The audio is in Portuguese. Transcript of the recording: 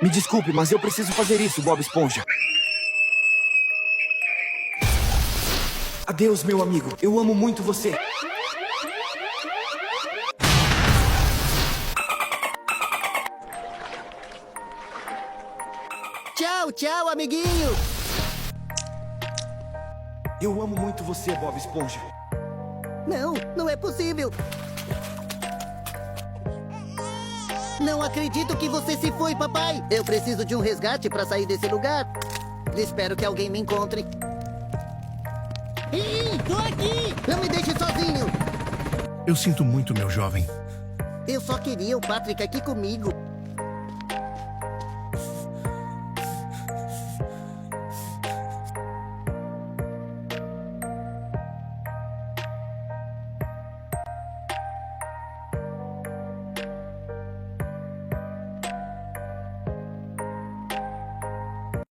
Me desculpe, mas eu preciso fazer isso, Bob Esponja. Adeus, meu amigo. Eu amo muito você. Tchau, tchau, amiguinho. Eu amo muito você, Bob Esponja. Não, não é possível. Não acredito que você se foi, papai. Eu preciso de um resgate para sair desse lugar. Espero que alguém me encontre. Ih, tô aqui! Não me deixe sozinho. Eu sinto muito, meu jovem. Eu só queria o Patrick aqui comigo.